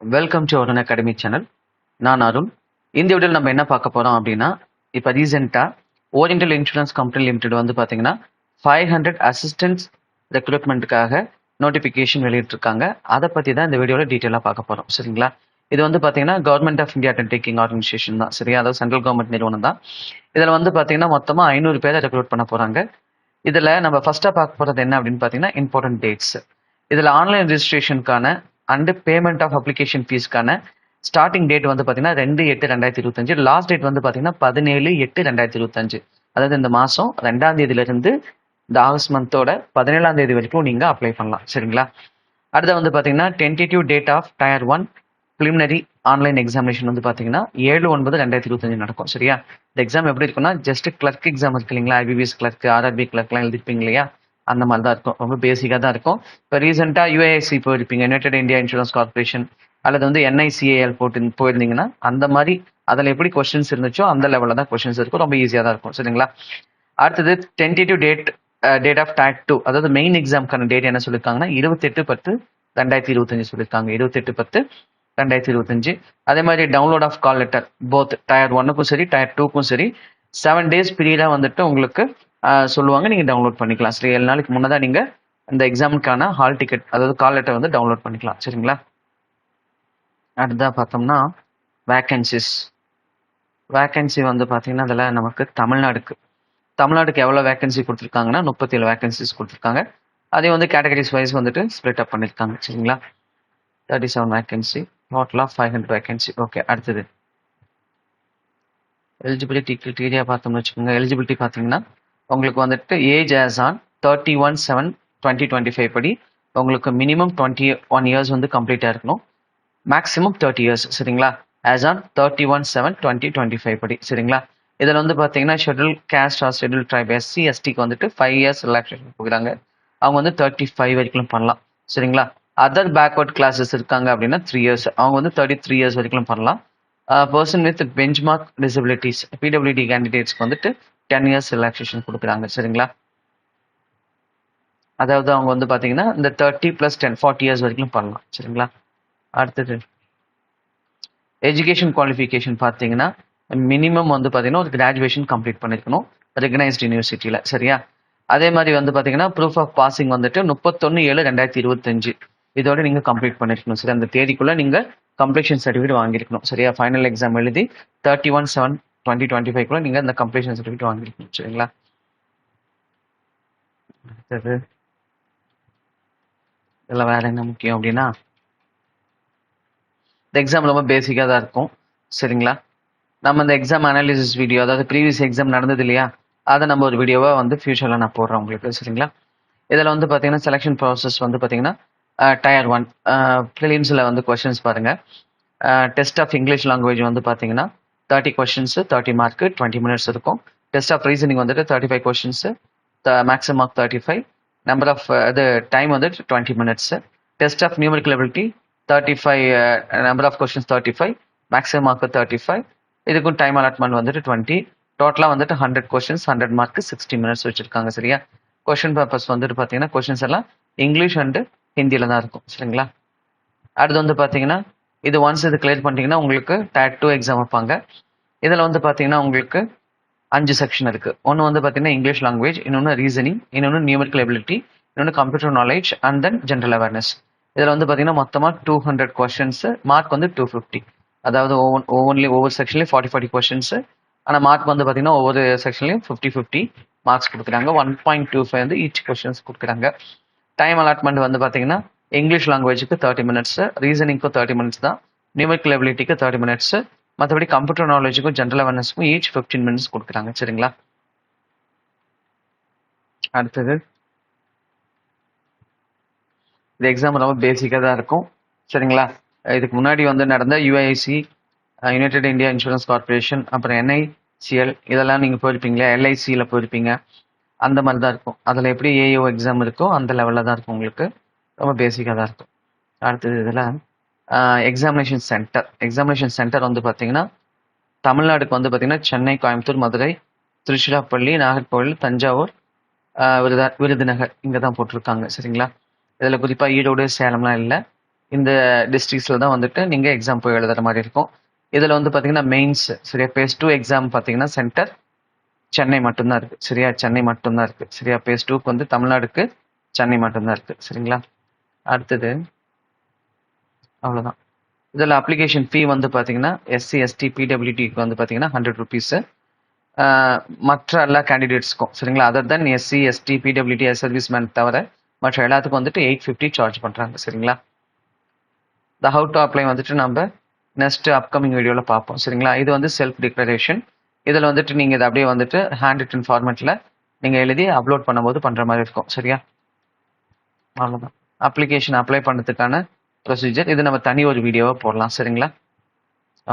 Welcome to Arun academy channel. நான் அருண். இந்த வீடியோவில் நம்ம என்ன பார்க்க போகிறோம் அப்படின்னா, இப்போ ரீசெண்டாக ஓரியண்டல் இன்சூரன்ஸ் கம்பெனி லிமிடெட் வந்து பார்த்தீங்கன்னா 500 அசிஸ்டன்ஸ் ரெக்ரூட்மெண்ட்டுக்காக நோட்டிஃபிகேஷன் வெளியிட்டிருக்காங்க. அதை பற்றி தான் இந்த வீடியோவில் டீட்டெயிலாக பார்க்க போகிறோம். சரிங்களா? இது வந்து பார்த்தீங்கன்னா government of India undertaking organisation தான். சரியா? அதாவது சென்ட்ரல் கவர்மெண்ட் நிறுவனம் தான். இதில் வந்து பார்த்தீங்கன்னா மொத்தமாக 500 பேரை ரெக்ரூட் பண்ண போகிறாங்க. இதில் நம்ம ஃபஸ்ட்டாக பார்க்க போகிறது என்ன அப்படின்னு பார்த்தீங்கன்னா இம்பார்ட்டன்ட் டேட்ஸ். இதில் ஆன்லைன் ரெஜிஸ்ட்ரேஷனுக்கான அண்ட் பேமெண்ட் ஆஃப் அப்ளிகேஷன் ஃபீஸ்க்கான ஸ்டார்டிங் டேட் வந்து பார்த்தீங்கன்னா 2/8/2025. லாஸ்ட் டேட் வந்து பார்த்தீங்கன்னா 17/8/2025. அதாவது இந்த மாதம் 2ஆம் தேதியிலிருந்து இந்த ஆகஸ்ட் மந்தோட 17ஆம் தேதி வரைக்கும் நீங்கள் அப்ளை பண்ணலாம். சரிங்களா? அடுத்து வந்து பார்த்தீங்கன்னா tentative date of tier 1 preliminary online examination வந்து பார்த்தீங்கன்னா 7/9/2025 நடக்கும். சரியா? இந்த எக்ஸாம் எப்படி இருக்குன்னா ஜஸ்ட் கிளர்க் எக்ஸாம் இருக்கு இல்லைங்களா? ஐபிபிஎஸ் கிளர்க், ஆர்ஆர்பி கிளர்க்லாம் எழுதிருப்பீங்க இல்லையா? அந்த மாதிரி தான் இருக்கும். ரொம்ப பேசிக்காக தான் இருக்கும். இப்போ ரீசெண்டாக யூஏஎஸ்சி போயிருப்பீங்க, யுனைடெட் இந்தியா இன்சூரன்ஸ் கார்பரேஷன், அல்லது வந்து என்ஐசிஏஎல் போயிருந்தீங்கன்னா அந்த மாதிரி அதில் எப்படி கொஸ்டின்ஸ் இருந்துச்சோ அந்த லெவலில் தான் கொஸ்டின்ஸ் இருக்கும். ரொம்ப ஈஸியாக தான் இருக்கும். சரிங்களா? அடுத்தது டென்டேட்டிவ் டேட் ஆஃப் டயர் 2, அதாவது மெயின் எக்ஸாமுக்கான டேட் என்ன சொல்லியிருக்காங்கன்னா 28/10/2025 சொல்லியிருக்காங்க. 28/10/2025. அதே மாதிரி download of call letter both tier 1க்கும் சரி டயர் 2க்கும் சரி 7 டேஸ் பீரியடாக வந்துட்டு உங்களுக்கு சொல்லுவாங்க. நீங்கள் டவுன்லோட் பண்ணிக்கலாம். சரி, 7 நாளைக்கு முன்னதாக நீங்கள் இந்த எக்ஸாமுக்கான ஹால் டிக்கெட், அதாவது கால் லெட்டர் வந்து டவுன்லோட் பண்ணிக்கலாம். சரிங்களா? அடுத்ததாக பார்த்தோம்னா வேக்கன்சி வந்து பார்த்தீங்கன்னா அதில் நமக்கு தமிழ்நாடுக்கு எவ்வளோ வேக்கன்சி கொடுத்துருக்காங்கன்னா 37 வேக்கன்சிஸ் கொடுத்துருக்காங்க. அதே வந்து கேட்டகரிஸ் வைஸ் வந்துட்டு ஸ்ப்ளிட் அப் பண்ணியிருக்காங்க. சரிங்களா? 37 vacancy, total of 500 vacancy. Okay, அடுத்தது எலிஜிபிலிட்டி கிரிட்டீரியா பார்த்தோம்னு வச்சுக்கோங்க. எலிஜிபிலிட்டி பார்த்தீங்கன்னா உங்களுக்கு வந்துட்டு ஏஜ் ஆஸ் ஆன் 31/7/2025 படி உங்களுக்கு மினிமம் 21 இயர்ஸ் வந்து கம்ப்ளீட்டாக இருக்கணும். Maximum 30 years. சரிங்களா? ஆஸ் ஆன் 31/7/2025 படி. சரிங்களா? இதில் வந்து பார்த்தீங்கன்னா schedule caste or schedule tribe SC எஸ்டிக்கு வந்துட்டு 5 இயர்ஸ் ரிலாக்ஸேஷன் கொடுக்குறாங்க. அவங்க வந்து 35 வரைக்கும் பண்ணலாம். சரிங்களா? அதர் பேக்வர்ட் கிளாஸஸ் இருக்காங்க அப்படின்னா 3 இயர்ஸ், அவங்க வந்து 33 இயர்ஸ் வரைக்கும் பண்ணலாம். Person with benchmark disabilities PWD கேண்டிடேட்ஸ்க்கு வந்துட்டு 10 இயர்ஸ் ரிலாக்ஸேஷன் கொடுக்குறாங்க. சரிங்களா? அதாவது அவங்க வந்து பார்த்தீங்கன்னா இந்த 30 + 10 40 இயர்ஸ் வரைக்கும் பண்ணலாம். சரிங்களா? அடுத்தது எஜுகேஷன் குவாலிஃபிகேஷன் பார்த்தீங்கன்னா மினிமம் வந்து பார்த்தீங்கன்னா ஒரு கிராஜுவேஷன் கம்ப்ளீட் பண்ணியிருக்கணும் ரெகனைஸ்ட் யூனிவர்சிட்டியில். சரியா? அதே மாதிரி வந்து பார்த்தீங்கன்னா ப்ரூஃப் ஆஃப் பாசிங் வந்துட்டு 31/7/2025 இதோட நீங்கள் கம்ப்ளீட் பண்ணிருக்கணும். சரி, அந்த தேதிக்குள்ள நீங்கள் கம்ப்ளீஷன் சர்டிஃபிகேட் வாங்கியிருக்கணும். சரியா? ஃபைனல் எக்ஸாம் எழுதி 31/7/2025 நீங்கள் இந்த கம்ப்ளீஷன் சர்டிஃபிகேட் வாங்கியிருக்கணும். சரிங்களா? அடுத்தது இதில் வேற என்ன முக்கியம் அப்படின்னா இந்த எக்ஸாம் ரொம்ப பேசிக்காக தான் இருக்கும். சரிங்களா? நம்ம இந்த எக்ஸாம் அனாலிசிஸ் வீடியோ, அதாவது ப்ரீவியஸ் எக்ஸாம் நடந்தது இல்லையா, அதை நம்ம ஒரு வீடியோவாக வந்து ஃபியூச்சரில் நான் போடுறேன் உங்களுக்கு. சரிங்களா? இதில் வந்து பார்த்தீங்கன்னா செலெக்ஷன் ப்ராசஸ் வந்து பார்த்தீங்கன்னா டயர் 1 ப்ரிலிம்ஸில் வந்து கொஸ்டின்ஸ் பாருங்கள். டெஸ்ட் ஆஃப் இங்கிலீஷ் லாங்குவேஜ் வந்து பார்த்தீங்கன்னா 30 கொஸ்டின்ஸு 30 மார்க்கு 20 மினிட்ஸ் இருக்கும். டெஸ்ட் ஆஃப் ரீசனிங் வந்துட்டு 35 questions maximum mark 35, number of இது டைம் வந்துட்டு 20 minutes. Test of numerical ability 35, number of questions 35, maximum mark 35, இதுக்கும் டைம் அலாட்மெண்ட் வந்துட்டு 20. டோட்டலாக வந்துட்டு 100 கொஸ்டின்ஸ் 100 மார்க்கு 60 மினிட்ஸ் வச்சுருக்காங்க. சரியா? கொஸ்டின் பேப்பர்ஸ் வந்துட்டு பார்த்தீங்கன்னா கொஸ்டின்ஸ் எல்லாம் இங்கிலீஷ் அண்டு ஹிந்தியில் தான் இருக்கும். சரிங்களா? அடுத்து வந்து பார்த்தீங்கன்னா இது ஒன்ஸ் இது கிளியர் பண்ணிட்டீங்கன்னா உங்களுக்கு டயர் 2 எக்ஸாம் வைப்பாங்க. இதில் வந்து பார்த்தீங்கன்னா உங்களுக்கு 5 செக்ஷன் இருக்குது. ஒன்று வந்து பார்த்தீங்கன்னா இங்கிலீஷ் லாங்குவேஜ், இன்னொன்று ரீசனிங், இன்னொன்று நியூமெரிக்கல் எபிலிட்டி, இன்னொன்று computer knowledge and then general awareness. இதில் வந்து பார்த்தீங்கன்னா மொத்தமாக 200 கொஸ்டின்ஸு, மார்க் வந்து 250. அதாவது ஒவ்வொரு செக்ஷன்லேயும் 40 கொஸ்டின்ஸு. ஆனால் மார்க் வந்து பார்த்தீங்கன்னா ஒவ்வொரு செக்ஷன்லையும் 50 மார்க்ஸ் கொடுக்குறாங்க. 1.25 வந்து ஈச் கொஸ்டின்ஸ் கொடுக்குறாங்க. டைம் அலாட்மெண்ட் வந்து பார்த்தீங்கன்னா இங்கிலீஷ் லாங்குவேஜுக்கு 30 மினிட்ஸ், ரீசனிங்க்கும் 30 மினிட்ஸ் தான், நியூமெரிக்கல் எபிலிட்டிக்கு 30 மினிட்ஸ், மற்றபடி கம்ப்யூட்டர் நாலேஜுக்கும் ஜென்ரல் அவேர்னஸ்க்கும் ஈச் 15 மினிட்ஸ் கொடுக்குறாங்க. சரிங்களா? அடுத்தது இந்த எக்ஸாம் ரொம்ப பேசிக்காக தான் இருக்கும். சரிங்களா? இதுக்கு முன்னாடி வந்து நடந்த யுஐசி, யுனைடெட் இந்தியா இன்சூரன்ஸ் கார்பரேஷன், அப்புறம் என்ஐசிஎல் இதெல்லாம் நீங்கள் போயிருப்பீங்களா? எல்ஐசியில் போயிருப்பீங்க. அந்த மாதிரி தான் இருக்கும். அதில் எப்படி ஏஓ எக்ஸாம் இருக்கோ அந்த லெவலில் தான் இருக்கும். உங்களுக்கு ரொம்ப பேசிக்காக தான் இருக்கும். அடுத்தது இதில் எக்ஸாமினேஷன் சென்டர் வந்து பார்த்தீங்கன்னா தமிழ்நாடுக்கு வந்து பார்த்தீங்கன்னா சென்னை, கோயம்புத்தூர், மதுரை, திருச்சிராப்பள்ளி, நாகர்கோவில், தஞ்சாவூர், விருதுநகர் இங்கே தான் போட்டிருக்காங்க. சரிங்களா? இதில் குறிப்பாக ஈரோடு, சேலம்லாம் இல்லை. இந்த டிஸ்ட்ரிக்ஸில் தான் வந்துட்டு நீங்கள் எக்ஸாம் போய் எழுதுற மாதிரி இருக்கும். இதில் வந்து பார்த்தீங்கன்னா மெயின்ஸ் சரியா பேஸ் 2 எக்ஸாம் பார்த்தீங்கன்னா சென்டர் சென்னை மட்டும்தான் இருக்குது சரியா, சென்னை மட்டும்தான் இருக்குது சரியா. பேஸ் 2க்கு வந்து தமிழ்நாடுக்கு சென்னை மட்டும்தான் இருக்குது சரிங்களா. அடுத்தது அவ்வளோதான். இதில் அப்ளிகேஷன் ஃபீ வந்து பார்த்தீங்கன்னா எஸ்சி எஸ்டி பிடபிள்யூடிக்கு வந்து பார்த்தீங்கன்னா 100 ருபீஸு. மற்ற எல்லா கேண்டிடேட்ஸ்க்கும் சரிங்களா, other than SC ST PWD serviceman தவிர மற்ற எல்லாத்துக்கும் வந்துட்டு 850 சார்ஜ் பண்ணுறாங்க சரிங்களா. த ஹவு டு அப்ளை வந்துட்டு நம்ம நெக்ஸ்ட் அப்கமிங் வீடியோவில் பார்ப்போம் சரிங்களா. இது வந்து செல்ஃப் டிக்ளரேஷன். இதில் வந்துட்டு நீங்கள் இதை அப்படியே வந்துட்டு ஹேண்ட் ரிட்டன் ஃபார்மேட்டில் நீங்கள் எழுதி அப்லோட் பண்ணும்போது பண்ணுற மாதிரி இருக்கும் சரியா. அவ்வளோதான் அப்ளிகேஷன் அப்ளை பண்ணுறதுக்கான ப்ரொசீஜர். இது நம்ம தனி ஒரு வீடியோவாக போடலாம் சரிங்களா.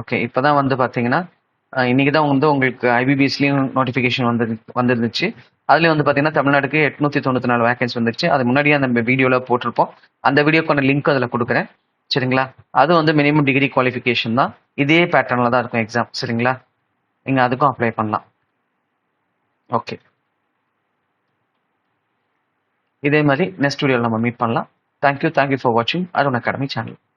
ஓகே, இப்போ தான் வந்து பார்த்தீங்கன்னா இன்றைக்கி தான் வந்து உங்களுக்கு ஐபிபிஎஸ்லேயும் நோட்டிஃபிகேஷன் வந்துருந்துச்சு. அதுலேயும் வந்து பார்த்தீங்கன்னா தமிழ்நாடுக்கு 894 வேகன்சி வந்துருச்சு. அது முன்னாடியே அந்த வீடியோவில் போட்டிருப்போம். அந்த வீடியோக்கான லிங்க் அதில் கொடுக்குறேன் சரிங்களா. அது வந்து மினிமம் டிகிரி குவாலிஃபிகேஷன் தான். இதே பேட்டர்னில் தான் இருக்கும் எக்ஸாம் சரிங்களா. நீங்கள் அதுக்கும் அப்ளை பண்ணலாம். ஓகே, இதே மாதிரி நெக்ஸ்ட் வீடியோவில் நம்ம மீட் பண்ணலாம். தேங்க்யூ ஃபார் வாட்சிங் அருண் அகாடமி சேனல்.